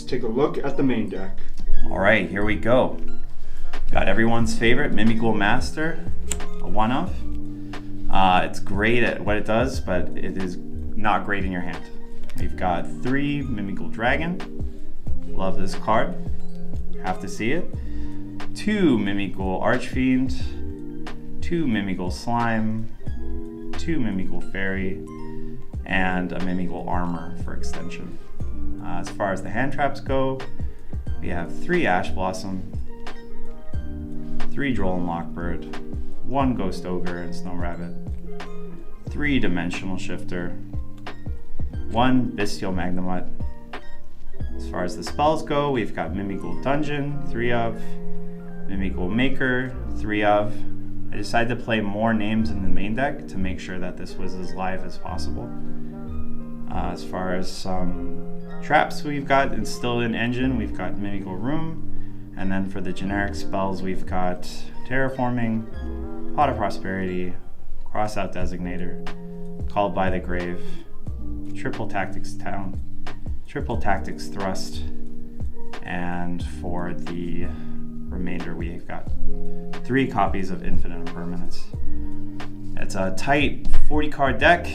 take a look at the main deck. All right, here we go. Got everyone's favorite Mimighoul Master, a one-of. It's great at what it does, but it is not great in your hand. We've got 3 Mimighoul Dragon. Love this card. Have to see it. 2 Mimighoul Archfiend. 2 Mimighoul Slime. 2 Mimighoul Fairy. And a Mimighoul Armor for extension. As far as the hand traps go, we have 3 Ash Blossom, 3 Droll and Lockbird, 1 Ghost Ogre and Snow Rabbit, 3 Dimensional Shifter, 1 Bestial Magnemite. As far as the spells go, we've got Mimighoul Dungeon, 3 of, Mimighoul Maker, 3 of. I decided to play more names in the main deck to make sure that this was as live as possible. As far as some traps we've got, it's still in Engine, we've got Mimighoul Room, and then for the generic spells we've got Terraforming, Pot of Prosperity, Crossout Designator, Called by the Grave, Triple Tactics Town, Triple Tactics Thrust, and for the remainder we've got 3 copies of Infinite Impermanence. It's a tight 40 card deck.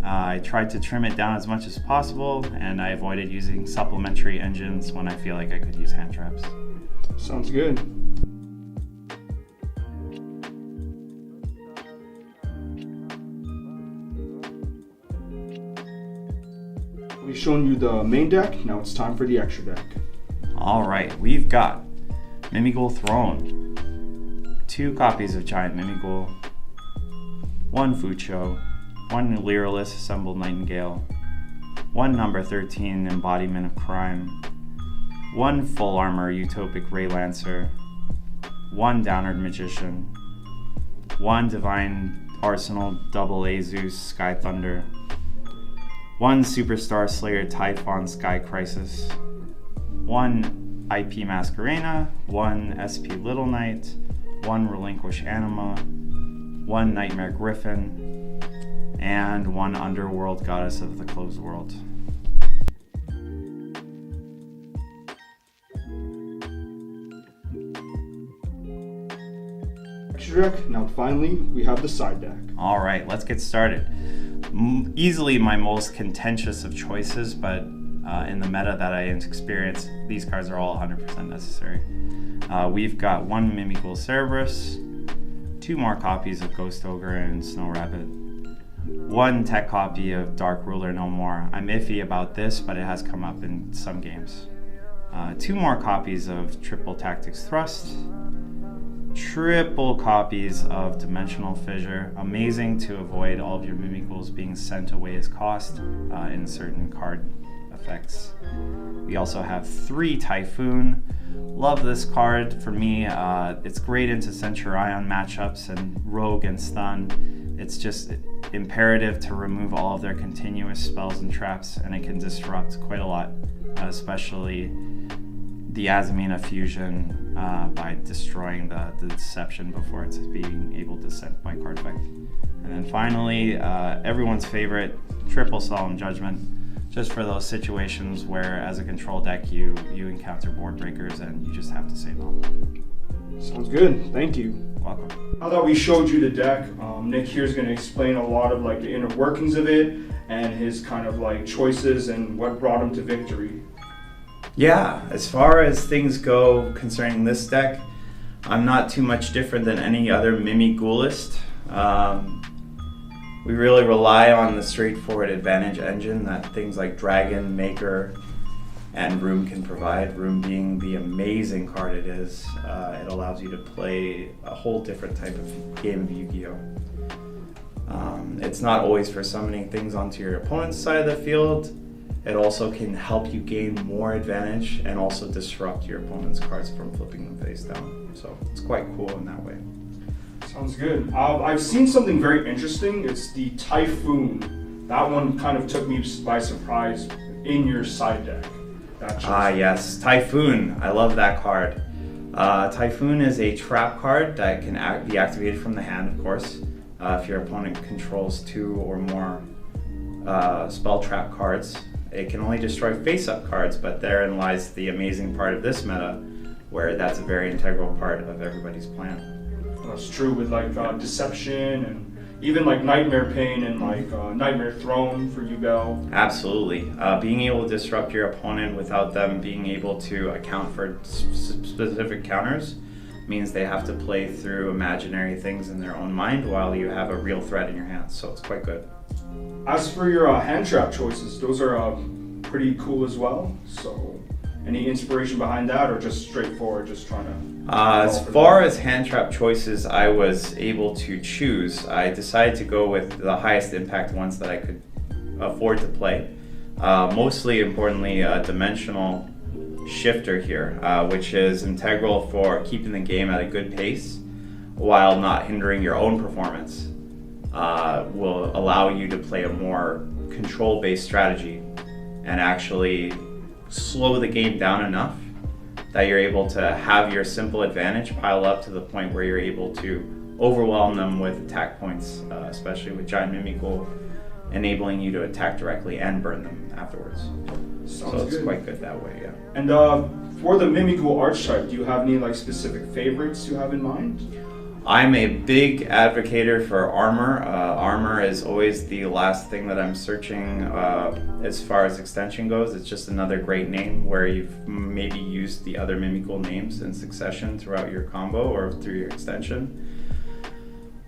I tried to trim it down as much as possible, and I avoided using supplementary engines when I feel like I could use hand traps. Sounds good. We've shown you the main deck, now it's time for the extra deck. Alright, we've got Mimighoul Throne, 2 copies of Giant Mimighoul, 1 Fucho, 1 Lyrilless Assembled Nightingale, 1 number 13 Embodiment of Crime, 1 Full Armor Utopic Ray Lancer, 1 Downward Magician, 1 Divine Arsenal Double Azus Sky Thunder, 1 Superstar Slayer Typhon Sky Crisis, 1 IP Masquerena, 1 SP Little Knight, 1 Relinquish Anima, 1 Nightmare Griffin, and 1 Underworld Goddess of the Closed World. Extra deck, now finally we have the side deck. Alright, let's get started. Easily my most contentious of choices, but in the meta that I experienced, these cards are all 100% necessary. We've got 1 Mimighoul Cerberus, 2 more copies of Ghost Ogre and Snow Rabbit, 1 tech copy of Dark Ruler No More. I'm iffy about this, but it has come up in some games. 2 more copies of Triple Tactics Thrust, triple copies of Dimensional Fissure. Amazing to avoid all of your Mimighouls being sent away as cost in certain card effects. We also have 3 Typhoon. Love this card. For me, it's great into Centurion matchups and Rogue and Stun. It's just imperative to remove all of their continuous spells and traps, and it can disrupt quite a lot, especially the Azamina Fusion by destroying the Deception before it's being able to send by card effect. And then finally, everyone's favorite, Triple Solemn Judgment, just for those situations where as a control deck you encounter board breakers and you just have to save them. Sounds good, thank you. Welcome. Now that we showed you the deck, Nick here is going to explain a lot of like the inner workings of it and his kind of like choices and what brought him to victory. Yeah, as far as things go concerning this deck, I'm not too much different than any other Mimighoulist. We really rely on the straightforward advantage engine that things like Dragon, Maker, and Room can provide. Room being the amazing card it is. It allows you to play a whole different type of game of Yu-Gi-Oh! It's not always for summoning things onto your opponent's side of the field. It also can help you gain more advantage and also disrupt your opponent's cards from flipping them face down. So it's quite cool in that way. Sounds good. I've seen something very interesting. It's the Typhoon. That one kind of took me by surprise in your side deck. Yes, Typhoon. I love that card. Typhoon is a trap card that can be activated from the hand, of course, if your opponent controls 2 or more spell trap cards. it can only destroy face-up cards, but therein lies the amazing part of this meta, where that's a very integral part of everybody's plan. That's true with like Deception and even like Nightmare Pain and like Nightmare Throne for Yubel. Absolutely. Being able to disrupt your opponent without them being able to account for specific counters means they have to play through imaginary things in their own mind while you have a real threat in your hands, so it's quite good. As for your hand trap choices, those are pretty cool as well. So any inspiration behind that, or just straightforward, just trying to... As far as hand trap choices I was able to choose, I decided to go with the highest impact ones that I could afford to play. Mostly importantly, a dimensional shifter here, which is integral for keeping the game at a good pace while not hindering your own performance. Will allow you to play a more control-based strategy and actually slow the game down enough that you're able to have your simple advantage pile up to the point where you're able to overwhelm them with attack points, especially with Giant Mimighoul, enabling you to attack directly and burn them afterwards. So it's good. Quite good that way, yeah. And for the Mimighoul archetype, do you have any like specific favorites you have in mind? I'm a big advocate for armor. Armor is always the last thing that I'm searching as far as extension goes. It's just another great name where you've maybe used the other Mimighoul names in succession throughout your combo or through your extension.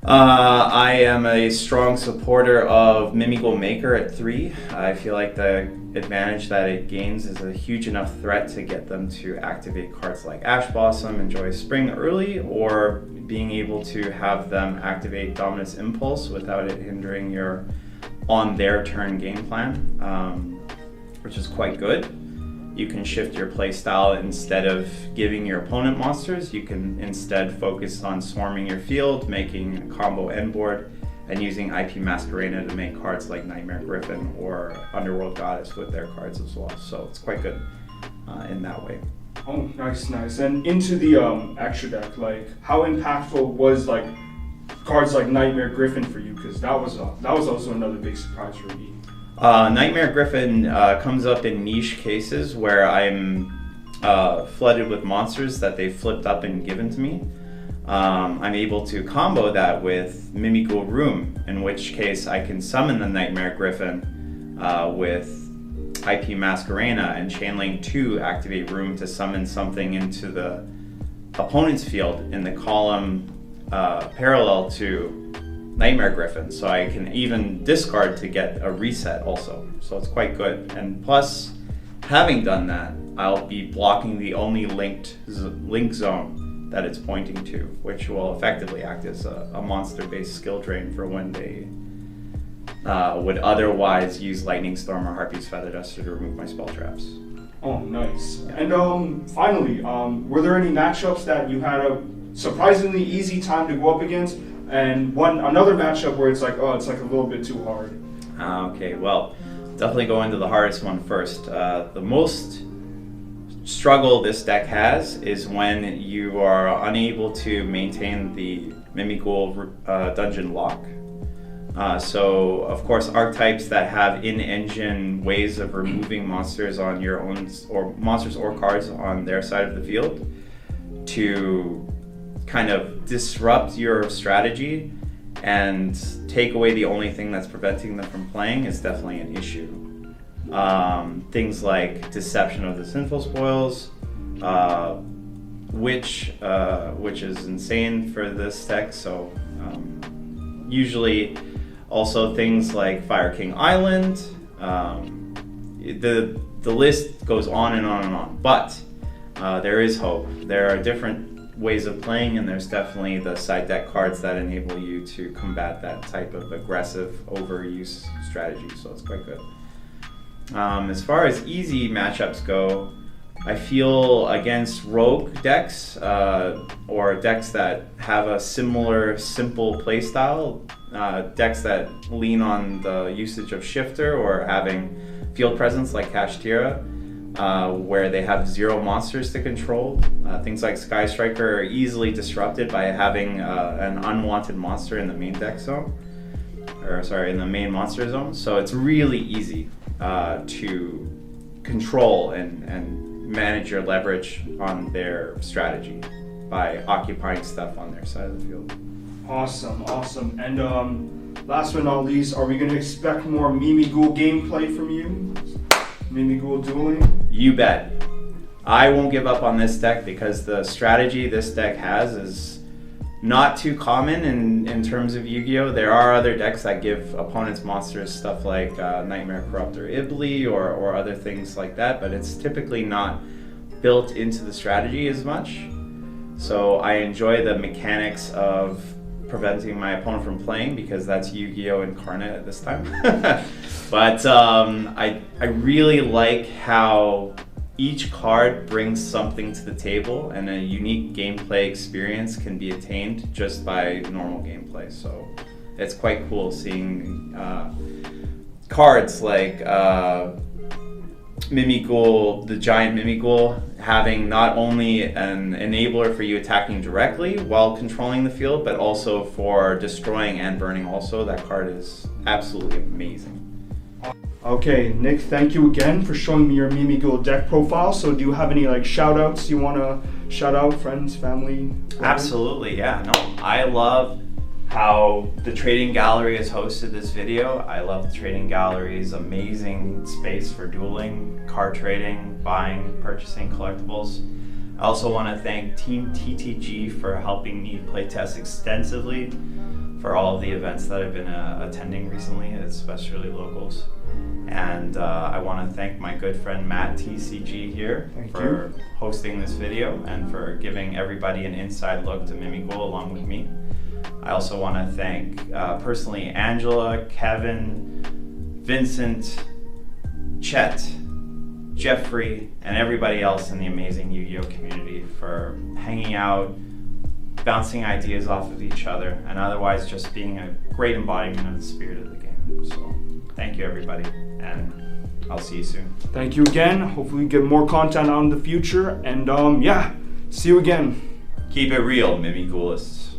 I am a strong supporter of Mimighoul Maker at 3. I feel like the advantage that it gains is a huge enough threat to get them to activate cards like Ash Blossom and Joyous Spring early, or being able to have them activate Dominus Impulse without it hindering your on their turn game plan, which is quite good. You can shift your play style. Instead of giving your opponent monsters, you can instead focus on swarming your field, making a combo end board, and using IP Masquerena to make cards like Nightmare Griffin or Underworld Goddess with their cards as well. So it's quite good in that way. Oh, nice. And into the extra deck, like how impactful was like cards like Nightmare Griffin for you? Because that was also another big surprise for me. Nightmare Griffin comes up in niche cases where I'm flooded with monsters that they flipped up and given to me. I'm able to combo that with Mimighoul Room, in which case I can summon the Nightmare Griffin with IP Masquerena and Chainlink 2 activate Room to summon something into the opponent's field in the column parallel to Nightmare Griffin, so I can even discard to get a reset also. So it's quite good. And plus, having done that, I'll be blocking the only link zone that it's pointing to, which will effectively act as a monster-based skill drain for when they would otherwise use Lightning Storm or Harpy's Feather Duster to remove my spell traps. Oh, nice. And finally, were there any matchups that you had a surprisingly easy time to go up against, and another matchup where it's like a little bit too hard? Okay, well, definitely go into the hardest one first. The most struggle this deck has is when you are unable to maintain the Mimighoul dungeon lock. So, of course, archetypes that have in-engine ways of removing monsters on your own, or monsters or cards on their side of the field, to kind of disrupt your strategy and take away the only thing that's preventing them from playing is definitely an issue. Things like Deception of the Sinful Spoils, which is insane for this deck. So usually also things like Fire King Island. The list goes on and on and on. But there is hope. There are different ways of playing, and there's definitely the side deck cards that enable you to combat that type of aggressive overuse strategy, so it's quite good. As far as easy matchups go, I feel against rogue decks or decks that have a similar simple playstyle, decks that lean on the usage of shifter or having field presence like Kashtira, where they have 0 monsters to control. Things like Sky Striker are easily disrupted by having an unwanted monster in the main deck zone, in the main monster zone. So it's really easy to control and manage your leverage on their strategy by occupying stuff on their side of the field. Awesome, awesome. And last but not least, are we going to expect more Mimighoul gameplay from you? Mimighoul dueling? You bet. I won't give up on this deck because the strategy this deck has is not too common in terms of Yu-Gi-Oh! There are other decks that give opponents monsters stuff like Nightmare Corruptor Ibli or other things like that, but it's typically not built into the strategy as much. So I enjoy the mechanics of preventing my opponent from playing because that's Yu-Gi-Oh! Incarnate at this time. But I really like how each card brings something to the table and a unique gameplay experience can be attained just by normal gameplay. So it's quite cool seeing cards like Mimighoul, the giant Mimighoul, having not only an enabler for you attacking directly while controlling the field, but also for destroying and burning also. That card is absolutely amazing. Okay, Nick, thank you again for showing me your Mimighoul deck profile. So do you have any like shout outs you want to shout out, friends, family? Whatever? Absolutely, yeah. No, I love how the Trading Gallery has hosted this video. I love the Trading Gallery's amazing space for dueling, card trading, buying, purchasing collectibles. I also want to thank Team TTG for helping me playtest extensively for all of the events that I've been attending recently, especially locals. And I want to thank my good friend MatteTCG here for hosting this video and for giving everybody an inside look to Mimighoul along with me. I also want to thank personally Angela, Kevin, Vincent, Chet, Jeffrey, and everybody else in the amazing Yu-Gi-Oh! Community for hanging out, bouncing ideas off of each other, and otherwise just being a great embodiment of the spirit of the game. So thank you, everybody, and I'll see you soon. Thank you again. Hopefully we get more content out in the future, and yeah, see you again. Keep it real, Mimighoulists.